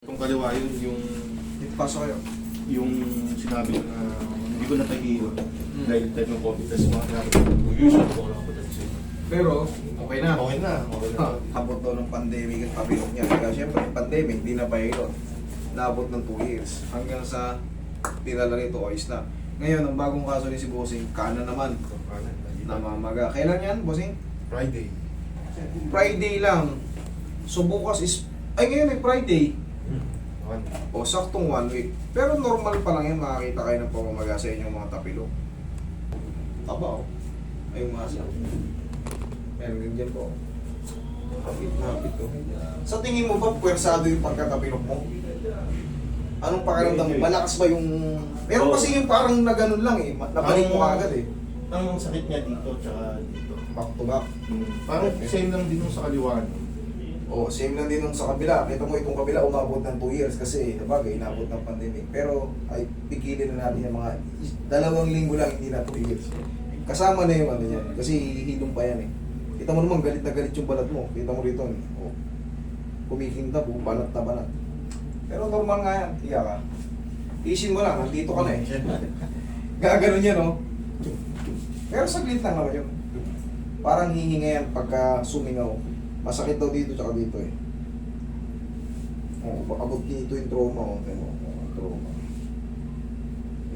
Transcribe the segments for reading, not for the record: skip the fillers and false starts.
Kung kaliwa yun, Dito pasok kayo. yung sinabi ko na hindi ko natahiyo dahil type ng COVID test mga kinakita ko. Usually ko lang ako dyan sa'yo. Pero, okay na. Okay na, okay na. Habot to ng pandemic at kapilok niya. Kaya syempre, yung pandemic, hindi na pilot. Naabot ng 2 years. Hanggang sa tinala nito, ayos na. Ngayon, ang bagong kaso ni si Bossing, kanan naman. Namamaga. Kailan yan, Bossing? Friday. Friday lang. So bukas is... Ay, ngayon may Friday. Okay. O, saktong 1 week. Pero normal pa lang yan, makakita kayo ng pamamaga sa inyong mga tapilok. Taba, o. Ay, umasa. Meron din dyan po. Hapit o. Sa tingin mo ba, puwersado yung pagkatapilok mo? Anong pakiramdam mo? Malakas ba yung... Meron kasi yung parang na ganun lang eh. Nabalik mo agad eh. Ang sakit niya dito, tsaka dito. Back to back. Parang same lang din yung sa kaliwa. O, same lang din nung sa kabila. Kita mo itong kabila, umabot ng 2 years kasi sabagay, inabot ng pandemic. Pero ay pigilin na natin yung mga 2 linggo lang, hindi na 2 years. Kasama na yung ano yan, kasi hihilong pa yan eh. Kita mo naman, galit na galit yung balat mo. Kita mo rito, o, kumikintab, banat na banat. Pero normal nga yan, hiya ka. Isin mo lang, nandito ka na eh. Gaganon yan, no? Pero saglit lang naman yun. Parang hihinga yan pagka sumingaw. Masakit daw dito tsaka dito eh. Oh, abot dito yung trauma, oh. Trauma.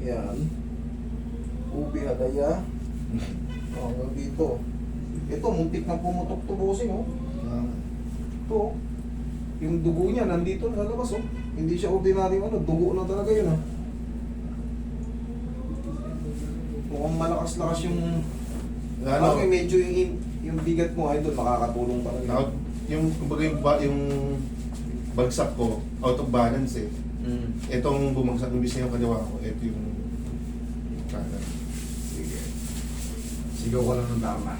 Yan. Ubi hadaya. Oh, hanggang dito. Ito, muntik na pumutok to Bossing, oh. Ito, oh. Yung dugo niya nandito na lalabas, oh. Hindi siya ordinary ano, dugo na talaga yun, oh. Mukhang malakas-lakas yung... Ano, medyo yung bigat mo ay doon makakatulong talaga. Yung, kumbaga yung bagsak ko, out of balance eh. Itong bumagsak ng bisa yung kaliwa ko, ito yung kanan. Sige. Sigaw ka lang ng tama.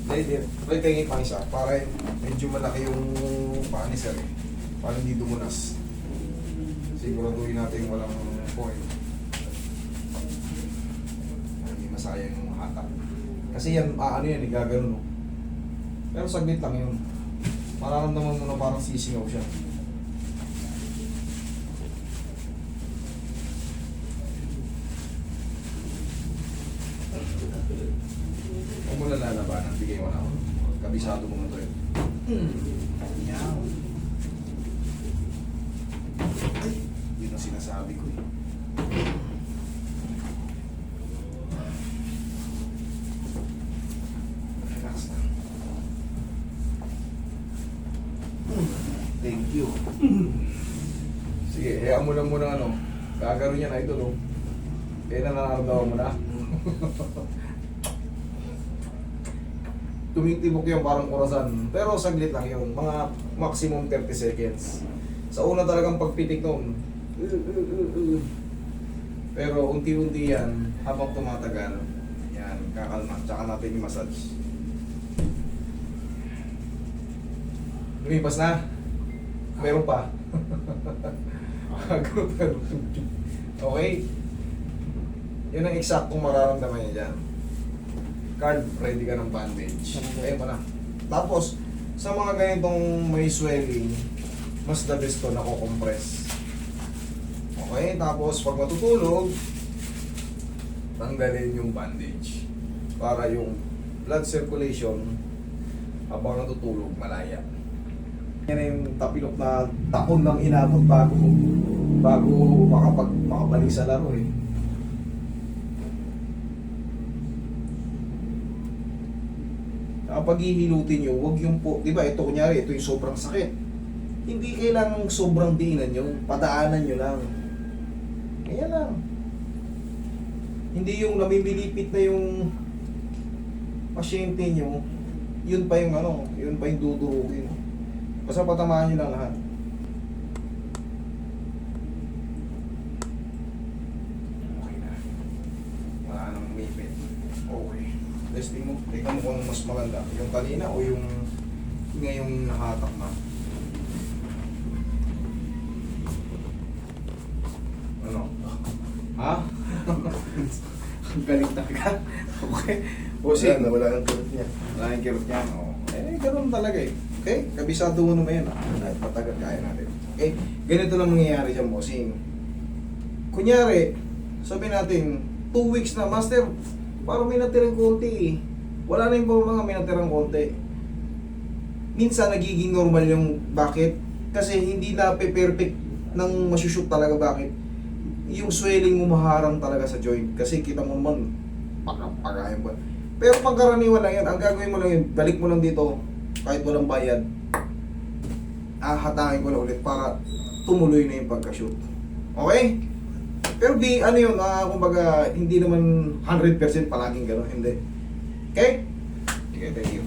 Hindi. Try tingin pang isa para medyo malaki yung paa ni sir eh. Para hindi dumunas. Siguraduhin natin walang point. Hindi masayang yung hatak. Kasi yan, ano yan, gagano no. Pero saglit lang yun. Mararamdaman mo na parang sisingaw siya. Huwag mo na lalabanan, bigay mo na ako. Kabisado mo na to yun. Yan. Ay, yun ang sinasabi ko eh. Relax na. Thank you. Sige, hayaan mo lang muna ano. Gagaro niya na ito, no? Kaya nararamdaman mo na. Tumitibok yung parang orasan. Pero saglit lang yun. Mga maximum 30 seconds. Sa una talagang pagpitik noon. Pero unti-unti yan, habang tumatagal, yan, kakalma. Tsaka natin yung massage. Lumipas na. Meron pa. Okay? Yun ang eksaktong mararamdaman niya dyan. Card, ready ka ng bandage. Ayun pa na. Tapos, sa mga ganitong may swelling, mas the best to nako-compress. Okay? Tapos, pag matutulog, tanggalin yung bandage. Para yung blood circulation, habang natutulog, malaya. Yan na yung tapilok na taon lang inabot bago makabalik sa laro eh. Kapag hihilutin nyo, huwag yung po, di ba ito kunyari, ito yung sobrang sakit. Hindi kailangang sobrang diinan nyo, padaanan nyo lang. Kaya lang. Hindi yung namimilipit na yung pasyente nyo, yun pa yung ano, yun pa yung dudurugin. Basta patamaan nyo lang lahat. Okay na. Wala nang umipit. Okay. Testing mo. Tingnan mo kung mas maganda. Yung kanina o yung ngayong nakatak na. Ano? Ha? Ang galing talaga. Okay. O sige. Wala ang kirot niya. Wala yung kirot niya. Oh. Eh, ganun talaga eh. Okay? Kabisado mo naman yan. Kahit matagal kaya natin. Okay? Ganito lang mangyayari dyan, bossing. Kunyari, sabi natin, 2 weeks na, master, parang may natirang konti eh. Wala na yung mga may natirang konti. Minsan nagiging normal yung bakit. Kasi hindi na perfect ng masushoot talaga bakit. Yung swelling mo maharang talaga sa joint. Kasi kita mo naman, pagayan ba. Pero pangkaraniwan lang yan. Ang gagawin mo lang yun, balik mo lang dito, kahit walang bayad. Hatakin ko lang ulit para tumuloy na yung pagka-shoot. Okay? Pero ano yun, kumbaga, hindi naman 100% palaging gano'n. Hindi. Okay? Okay, thank you.